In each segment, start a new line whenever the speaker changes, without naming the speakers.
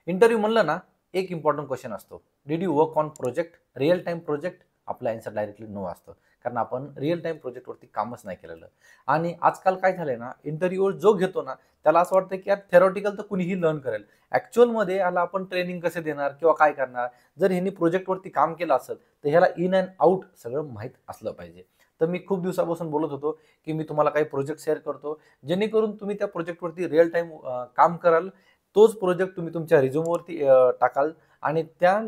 Interview म्हणलं ना, एक इम्पॉर्टंट क्वेश्चन असतो. Did you work on project, real time project? आपला आन्सर डायरेक्टली नो असतं, कारण आपण रिअल टाइम प्रोजेक्टवरती कामच नाही केलेलं. आणि आजकाल काय झालंय ना, इंटरव्ह्यूवर जो घेतो ना, त्याला असं वाटतं की यार थेरॉटिकल तर कुणीही लर्न करेल, ॲक्च्युअलमध्ये याला आपण ट्रेनिंग कसे देणार किंवा काय करणार. जर ह्यांनी प्रोजेक्टवरती काम केलं असेल तर ह्याला इन अँड आउट सगळं माहीत असलं पाहिजे. तर मी खूप दिवसापासून बोलत होतो की मी तुम्हाला काही प्रोजेक्ट शेअर करतो, जेणेकरून तुम्ही त्या प्रोजेक्टवरती रिअल टाइम काम कराल. तोच प्रोजेक्ट तुम्ही तुमच्या रिझ्यूमवरती टाकाल आणि त्या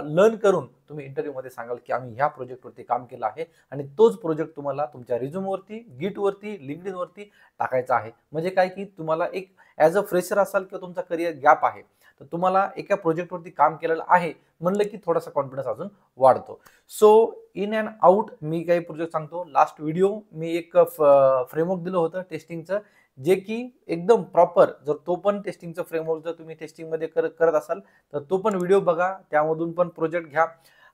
लर्न करून तुम्ही इंटरव्ह्यूमध्ये सांगाल की आम्ही ह्या प्रोजेक्टवरती काम केलं आहे, आणि तोच प्रोजेक्ट तुम्हाला तुमच्या रिझ्यूमवरती, गिटवरती, लिंक्डइनवरती टाकायचा आहे. म्हणजे काय की तुम्हाला एक ॲज अ फ्रेशर असाल किंवा तुमचा करिअर गॅप आहे, तर तुम्हाला एका प्रोजेक्टवरती काम केलेलं आहे म्हणलं की थोडासा कॉन्फिडन्स अजून वाढतो. सो इन अँड आउट मी काही प्रोजेक्ट सांगतो. लास्ट व्हिडिओ मी एक फ्रेमवर्क दिलं होतं टेस्टिंगचं, जे की एकदम प्रॉपर, जर तो पण टेस्टिंगचं फ्रेमवर्क जर तुम्ही टेस्टिंगमध्ये करत असाल तर तो पण व्हिडिओ बघा, त्यामधून पण प्रोजेक्ट घ्या.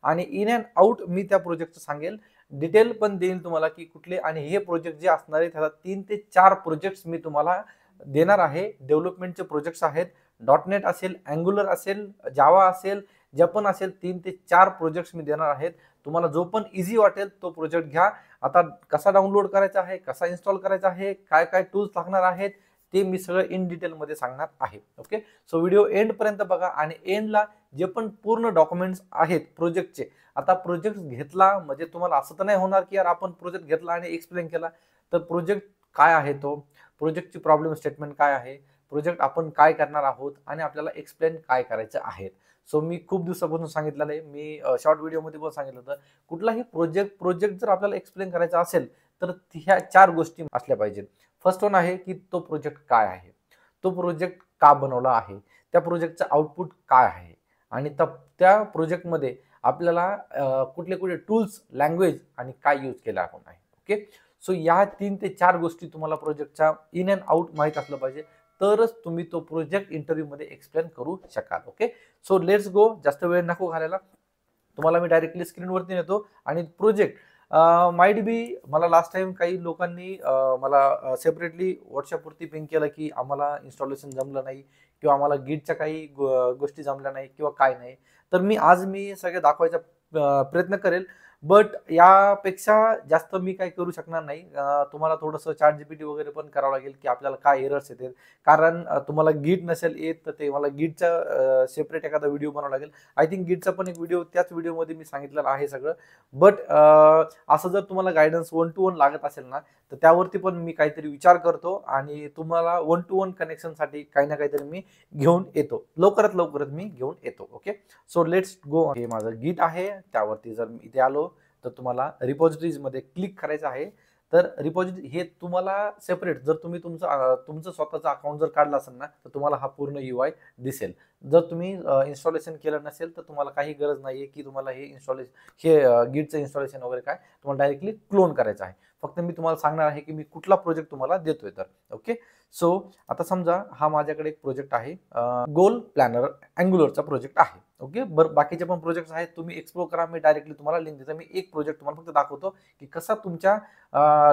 आणि इन अँड आउट मी त्या प्रोजेक्टचं सांगेल, डिटेल पण देईल तुम्हाला की कुठले, आणि हे प्रोजेक्ट जे असणार आहेत त्याला 3 ते 4 प्रोजेक्ट्स मी तुम्हाला देणार आहे. डेव्हलपमेंटचे प्रोजेक्ट्स आहेत. .NET असेल, अँग्युलर असेल, जावा असेल, जे पण असेल 3 ते 4 प्रोजेक्ट्स मी देणार आहेत. तुम्हाला जो पण इझी वाटेल तो प्रोजेक्ट घ्या. आता कसा डाउनलोड करायचा आहे, कसा इन्स्टॉल करायचा आहे, काय काय टूल्स लागणार आहेत, ते मी सगळं इन डिटेलमध्ये सांगणार आहे. ओके, सो व्हिडिओ एंडपर्यंत बघा. आणि एंडला जे पण पूर्ण डॉक्युमेंट्स आहेत प्रोजेक्टचे, आता प्रोजेक्ट घेतला म्हणजे तुम्हाला असं तर नाही होणार की यार आपण प्रोजेक्ट घेतला आणि एक्सप्लेन केला. तर प्रोजेक्ट काय आहे, तो प्रोजेक्टची प्रॉब्लेम स्टेटमेंट काय आहे, प्रोजेक्ट आपण काय करणार आहोत, आणि आपल्याला एक्सप्लेन काय करायचं आहे. सो मी खूप दिवसापासून सांगितलेलं आहे, मी शॉर्ट व्हिडिओमध्ये पण सांगितलं होतं, कुठलाही प्रोजेक्ट जर आपल्याला एक्सप्लेन करायचा असेल तर ह्या 4 गोष्टी असल्या पाहिजेत. फर्स्ट वन आहे की तो प्रोजेक्ट काय आहे, तो प्रोजेक्ट का बनवला आहे, त्या प्रोजेक्टचं आउटपुट काय आहे, आणि त्या प्रोजेक्टमध्ये आपल्याला कुठले कुठले टूल्स, लँग्वेज आणि काय यूज केला आपण आहे. ओके, सो या 3 ते 4 गोष्टी तुम्हाला प्रोजेक्टच्या इन अँड आउट माहीत असलं पाहिजे, तरच तुम्ही तो प्रोजेक्ट इंटरव्ह्यूमध्ये एक्सप्लेन करू शकाल. Okay, so let's go. जास्त वेळ नको घालायला, तुम्हाला मी डायरेक्टली स्क्रीनवरती नेतो. आणि प्रोजेक्ट माईट बी, मला लास्ट टाइम काही लोकांनी मला सेपरेटली व्हॉट्सअपवरती पिंग केलं की आम्हाला इन्स्टॉलेशन जमलं नाही, किंवा आम्हाला गिटच्या काही गोष्टी जमल्या नाही किंवा काय नाही. तर आज मी सगळे दाखवायचा प्रयत्न करेल, बट यापेक्षा जास्त मी काही करू शकणार नाही. तुम्हाला थोडंसं चॅट जीपीटी वगैरे पण करावं लागेल की आपल्याला काय एरर्स येतील, कारण तुम्हाला गिट नसेल येत तर ते मला गिटचा सेपरेट एखादा व्हिडिओ बनावा लागेल. आय थिंक गिटचा पण एक व्हिडिओ त्याच व्हिडिओमध्ये मी सांगितलेलं आहे सगळं. बट असं जर तुम्हाला गायडन्स 1 to 1 लागत असेल ना, तर त्यावरती पण मी काहीतरी विचार करतो, आणि तुम्हाला 1 to 1 कनेक्शनसाठी काही ना काहीतरी मी घेऊन येतो, लवकरात मी घेऊन येतो. Okay, so let's go. हे माझं गिट आहे, त्यावरती जर मी इथे आलो तर तुम्हाला रिपॉझिटरीजमध्ये क्लिक करायचं आहे. तर रिपॉझिटरी हे तुम्हाला सेपरेट, जर तुम्ही तुमचं स्वतःचं अकाउंट जर काढलं असेल ना, तर तुम्हाला हा पूर्ण UI दिसेल. जर तुम्ही इन्स्टॉलेशन केलं नसेल तर तुम्हाला काही गरज नाहीये की तुम्हाला हे गिटचं इन्स्टॉलेशन वगैरे काय, तुम्हाला डायरेक्टली क्लोन करायचं आहे. फक्त मी तुम्हाला सांगणार आहे की मी कुठला प्रोजेक्ट तुम्हाला देतोय. तर ओके, सो आता समजा हा माझ्याकडे एक प्रोजेक्ट आहे, गोल प्लॅनर अँग्युलरचा प्रोजेक्ट आहे. ओके, बरं बाकीचे पण प्रोजेक्ट आहेत, तुम्ही एक्सप्लोर करा. मी डायरेक्टली तुम्हाला लिंक देतो. मी एक प्रोजेक्ट तुम्हाला फक्त दाखवतो की कसा तुमच्या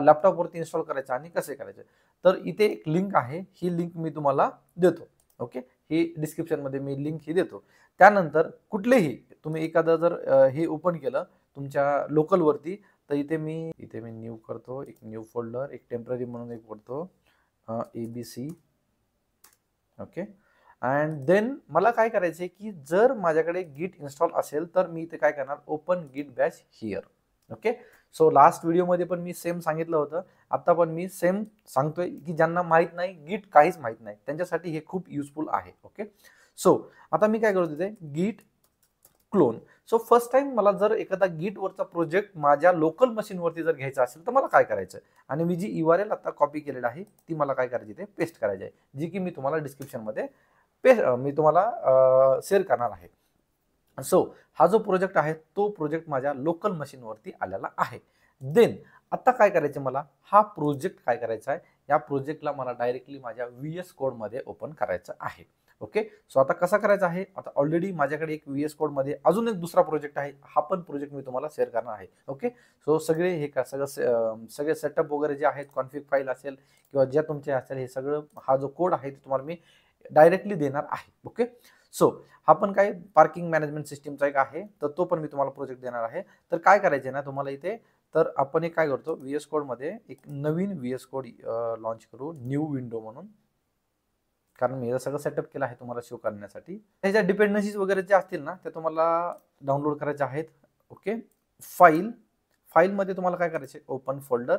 लॅपटॉपवरती इन्स्टॉल करायचा आणि कसे करायचे. तर इथे एक लिंक आहे, ही लिंक मी तुम्हाला देतो. ओके, ही डिस्क्रिप्शनमध्ये मी लिंक ही देतो. त्यानंतर कुठलेही तुम्ही एखादं जर हे ओपन केलं तुमच्या लोकलवरती, तर इथे मी न्यू करतो, एक न्यू फोल्डर, एक टेम्पररी म्हणून एक करतो, ABC. ओके, अँड देन मला काय करायचं आहे की जर माझ्याकडे गिट इन्स्टॉल असेल तर मी इथे काय करणार, ओपन गिट Bash here. Okay, so last व्हिडिओमध्ये पण मी सेम सांगितलं होतं, आता पण मी सेम सांगतोय की ज्यांना माहीत नाही, गिट काहीच माहीत नाही, त्यांच्यासाठी हे खूप युजफुल आहे. ओके, सो आता मी काय करतो, तिथे गिट क्लोन. सो फर्स्ट टाइम मला जर एखादा गिटवरचा प्रोजेक्ट माझ्या लोकल मशीनवरती जर घ्यायचा असेल तर मला काय करायचं, आणि मी जी URL आता कॉपी केलेली आहे ती मला काय करायची, ते पेस्ट करायची आहे, जी की मी तुम्हाला डिस्क्रिप्शनमध्ये मी तुम्हाला शेअर करणार आहे. सो हा जो प्रोजेक्ट आहे तो प्रोजेक्ट माझ्या लोकल मशीनवरती आलेला आहे. देन आता काय करायचं, मला हा प्रोजेक्ट काय करायचा आहे, या प्रोजेक्टला मला डायरेक्टली माझ्या VS कोडमध्ये ओपन करायचं आहे. ओके, सो आता कसा करायचा आहे, आता ऑलरेडी माझ्याकडे एक VS कोडमध्ये अजून एक दुसरा प्रोजेक्ट आहे, हा पण प्रोजेक्ट मी तुम्हाला शेअर करणार आहे. ओके, सो सगळे हे का सगळे सेटअप वगैरे जे आहेत, कॉन्फिग फाईल असेल किंवा ज्या तुमचे असेल, हे सगळं हा जो कोड आहे तो तुम्हाला मी डायरेक्टली देणार आहे. ओके, सो हा पण काय पार्किंग मॅनेजमेंट सिस्टीमचा एक आहे, तर तो पण मी तुम्हाला प्रोजेक्ट देणार आहे. तर काय करायचे ना तुम्हाला इथे, तर आपण एक काय करतो, VS कोडमध्ये एक नवीन VS कोड लॉन्च करू, न्यू विंडो म्हणून, कारण मी हे सगळं सेटअप केलं आहे तुम्हाला शो करण्यासाठी. त्याच्या डिपेंडन्सीज वगैरे जे असतील ना ते तुम्हाला डाउनलोड करायचे आहेत. ओके, फाईलमध्ये तुम्हाला काय करायचे, ओपन फोल्डर,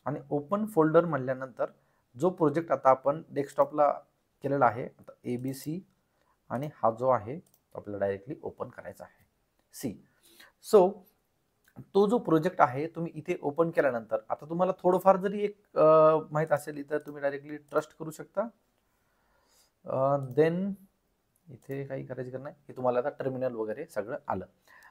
आणि ओपन फोल्डर म्हणल्यानंतर जो प्रोजेक्ट आता आपण डेस्कटॉपला केलेला आहे, आता ABC, आणि हा जो आहे तो आपल्याला डायरेक्टली ओपन करायचा आहे, सी. सो तो जो प्रोजेक्ट आहे तुम्ही इथे ओपन केल्यानंतर आता तुम्हाला थोडंफार जरी एक माहीत असेल तर तुम्ही डायरेक्टली ट्रस्ट करू शकता. देन इथे काही करायचं का नाही, हे तुम्हाला आता टर्मिनल वगैरे सगळं आलं.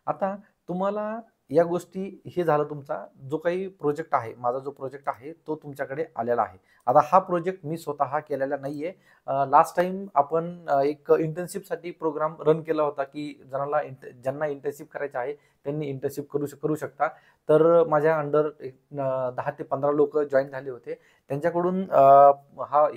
आता तुम्हाला या गोष्टी, हे झालं तुमचा जो काही प्रोजेक्ट आहे, माझा जो प्रोजेक्ट आहे तो तुमच्याकडे आलेला आहे. आता हा प्रोजेक्ट मी स्वतः केलेला नाहीये. लास्ट टाइम आपण एक इंटर्नशिपसाठी प्रोग्राम रन केला होता की ज्यांना इंटर्नशिप करायचं आहे त्यांनी इंटर्नशिप करू शकता. तर माझ्या अंडर 10 ते 15 लोक जॉईन झाले होते. त्यांच्याकडून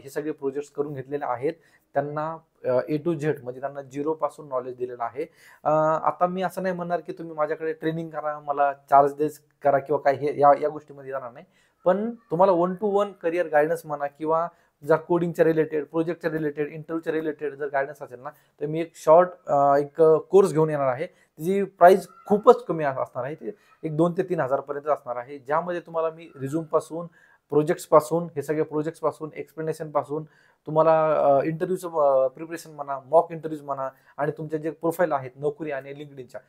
हे सगळे प्रोजेक्ट्स करून घेतलेले आहेत. त्यांना A to Z म्हणजे त्यांना 0 पासून नॉलेज दिलेलं आहे. आता मी असं नाही म्हणणार की तुम्ही माझ्याकडे ट्रेनिंग करा, मला चार्जेस करा किंवा काय, हे या गोष्टीमध्ये जाणार नाही. पण तुम्हाला 1 to 1 करिअर गायडन्स म्हणा, किंवा जर कोडिंगच्या रिलेटेड, प्रोजेक्टच्या रिलेटेड, इंटरव्ह्यूच्या रिलेटेड जर गायडन्स असेल ना, तर मी एक एक कोर्स घेऊन येणार आहे. त्याची प्राइस खूपच कमी असणार आहे. ते एक 2 ते 3 हजारपर्यंत असणार आहे, ज्यामध्ये तुम्हाला मी रिझ्यूमपासून, प्रोजेक्ट्सपासून, हे सगळे प्रोजेक्ट्सपासून, एक्सप्लेनेशनपासून, तुम्हाला इंटरव्ह्यूचं प्रिपरेशन म्हणा, मॉक इंटरव्ह्यूज म्हणा, आणि तुमचे जे प्रोफाईल आहेत नोकरी आणि लिंक्डइनच्या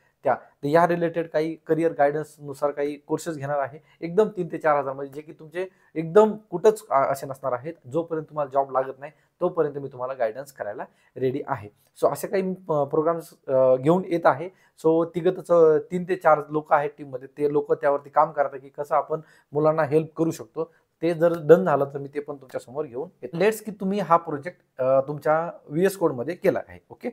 या रिलेटेड काही करिअर गायडन्सनुसार काही कोर्सेस घेणार आहे, एकदम 3 ते 4 हजार मध्ये, जे की तुमचे एकदम कुठंच असे नसणार आहेत. जोपर्यंत तुम्हाला जॉब लागत नाही तोपर्यंत मी तुम्हाला गायडन्स करायला रेडी आहे. सो असे काही प्रोग्राम्स घेऊन येत आहे. सो 3 ते 4 लोक आहेत टीममध्ये, ते लोक त्यावरती काम करतात की कसं आपण मुलांना हेल्प करू शकतो. ते जर डन झालं तर मी ते पण तुमच्या समोर घेऊन येतो. लेट्स की तुम्ही हा प्रोजेक्ट तुमच्या VS कोडमध्ये केला आहे. ओके,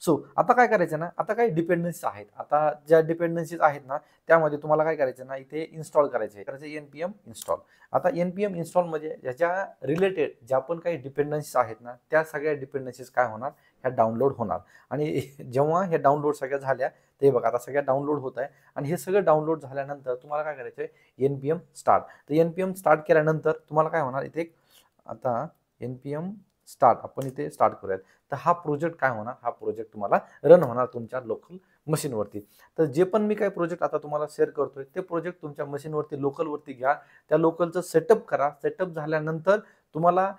सो आता काय करायचं ना, आता काही डिपेंडन्सीज आहेत. आता ज्या डिपेंडन्सीज आहेत ना त्यामध्ये तुम्हाला काय करायचं ना, इथे इन्स्टॉल करायचे NPM इन्स्टॉल. आता NPM इन्स्टॉल म्हणजे याच्या रिलेटेड ज्या पण काही डिपेंडन्सीज आहेत ना, त्या सगळ्या डिपेंडन्सीज काय होणार, ह्या डाउनलोड होणार. आणि जेव्हा हे डाउनलोड सगळ्या झाल्या, ते बघा आता सगळ्या डाउनलोड होत आहे. आणि हे सगळं डाउनलोड झाल्यानंतर तुम्हाला काय करायचं आहे, NPM स्टार्ट. तर NPM स्टार्ट केल्यानंतर तुम्हाला काय होणार, इथे आता NPM स्टार्ट आपण इथे स्टार्ट करूयात. तर हा प्रोजेक्ट काय होणार, हा प्रोजेक्ट तुम्हाला रन होणार तुमच्या लोकल मशीनवरती. तर जे पण मी काही प्रोजेक्ट आता तुम्हाला शेअर करतोय, ते प्रोजेक्ट तुमच्या मशीनवरती, लोकलवरती घ्या. त्या लोकलचं सेटअप करा. सेटअप झाल्यानंतर तुम्हाला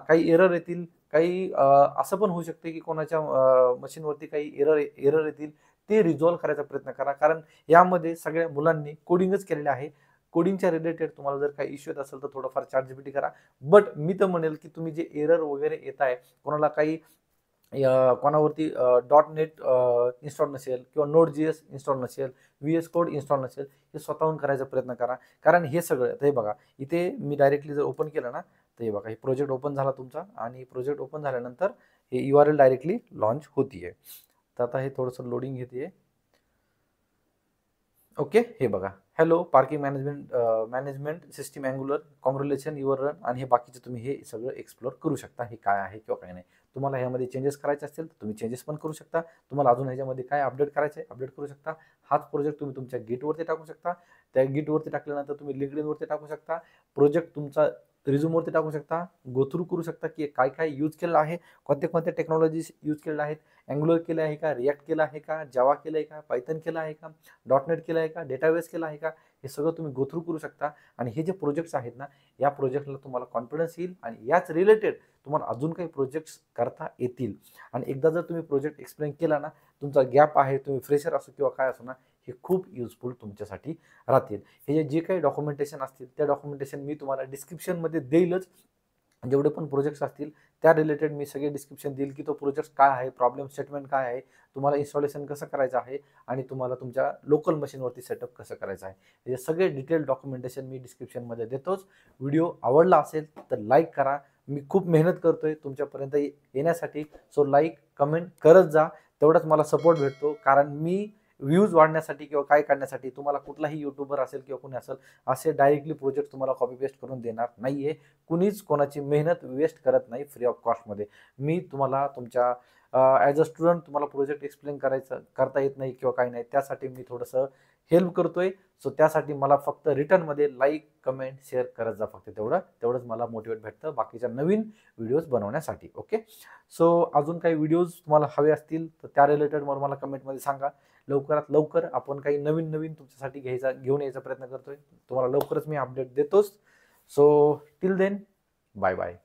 काही एरर येतील, काही असं पण होऊ शकते की कोणाच्या मशीनवरती काही एरर येतील, ते रिझॉल्व्ह करायचा प्रयत्न करा. कारण यामध्ये सगळ्या मुलांनी कोडिंगच केलेले आहे. कोडिंगच्या रिलेटेड तुम्हाला जर काही इश्यू येत असेल तर थोडंफार ChatGPT करा. बट मी तर म्हणेल की तुम्ही जे एरर वगैरे येत आहे, कोणाला काही कोणावरती .NET इन्स्टॉल नसेल, किंवा Node.js इन्स्टॉल नसेल, VS कोड इन्स्टॉल नसेल, हे स्वतःहून करायचा प्रयत्न करा. कारण हे सगळं, हे बघा इथे मी डायरेक्टली जर ओपन केलं ना, तर हे बघा, हे प्रोजेक्ट ओपन झाला तुमचा, आणि प्रोजेक्ट ओपन झाल्यानंतर हे URL डायरेक्टली लॉन्च होतीये. तर आता हे थोडंसं लोडिंग घेते. ओके, हे बघा, hello parking management system angular, congratulation your run, आणि हे बाकीचे तुम्ही हे सगळं एक्सप्लोर करू शकता, हे काय आहे किंवा काय नाही. तुम्हाला ह्यामध्ये चेंजेस करायचे असतील तर तुम्ही चेंजेस पण करू शकता. तुम्हाला अजून ह्याच्यामध्ये काय अपडेट करायचे अपडेट करू शकता. हाच प्रोजेक्ट तुम्ही तुमच्या गिटवरती टाकू शकता. त्या गिटवरती टाकल्यानंतर तुम्ही लिंक्डइनवरती टाकू शकता. प्रोजेक्ट तुमचा रिझ्यूमवरती टाकू शकता. गो थ्रू करू शकता की काय काय यूज केलं आहे, कोणत्या टेक्नॉलॉजीज यूज केलेल्या आहेत, अँग्युलर केलं आहे का, रिॲक्ट केलं आहे का, जावा केलं आहे का, पायथन केलं आहे का, .NET केलं आहे का, डेटाबेस केला आहे का, हे सगळं तुम्ही गो थ्रू करू शकता. आणि हे जे प्रोजेक्ट्स आहेत ना, या प्रोजेक्टला तुम्हाला कॉन्फिडन्स येईल, आणि याच रिलेटेड तुम्हाला अजून काही प्रोजेक्ट्स करता येतील. आणि एकदा जर तुम्ही प्रोजेक्ट एक्सप्लेन केला ना, तुमचा गॅप आहे, तुम्ही फ्रेशर असो किंवा काय असो ना, हे खूप युजफुल तुमच्यासाठी राहतील. हे जे काही डॉक्युमेंटेशन असतील, त्या डॉक्युमेंटेशन मी तुम्हाला डिस्क्रिप्शनमध्ये देईलच. जेवढे पण प्रोजेक्ट्स असतील त्या रिलेटेड मी सगळे डिस्क्रिप्शन देईल की तो प्रोजेक्ट काय आहे, प्रॉब्लेम स्टेटमेंट काय आहे, तुम्हाला इन्स्टॉलेशन कसं करायचं आहे, आणि तुम्हाला तुमच्या लोकल मशीनवरती सेटअप कसं करायचं आहे, हे सगळे डिटेल डॉक्युमेंटेशन मी डिस्क्रिप्शनमध्ये देतोच. व्हिडिओ आवडला असेल तर लाईक करा. मी खूप मेहनत करतोय तुमच्यापर्यंत येण्यासाठी. सो लाईक कमेंट करत जा, तेवढाच मला सपोर्ट भेटतो. कारण मी व्ह्यूज वाढण्यासाठी किंवा काय करण्यासाठी तुम्हाला कुठलाही यूट्यूबर असेल किंवा कोणी असेल असे डायरेक्टली प्रोजेक्ट तुम्हाला कॉपी पेस्ट करून देणार नाहीये. कुणीच कोणाची मेहनत वेस्ट करत नाही फ्री ऑफ कॉस्टमध्ये. मी तुम्हाला तुमच्या ॲज अ स्टुडंट तुम्हाला प्रोजेक्ट एक्सप्लेन करता येत नाही किंवा काही नाही, त्यासाठी मी थोडंसं हेल्प करतोय. सो त्यासाठी मला फक्त रिटर्नमध्ये लाईक, कमेंट, शेअर करत जा, फक्त तेवढंच मला मोटिवेट भेटतं बाकीच्या नवीन व्हिडिओज बनवण्यासाठी. ओके, सो अजून काही व्हिडिओज तुम्हाला हवे असतील तर त्या रिलेटेड मला कमेंटमध्ये सांगा. लवकरात लवकर आपण काही नवीन तुमच्यासाठी घेऊन यायचा प्रयत्न करतोय. तुम्हाला लवकरच मी अपडेट देतोच. So till then, bye bye.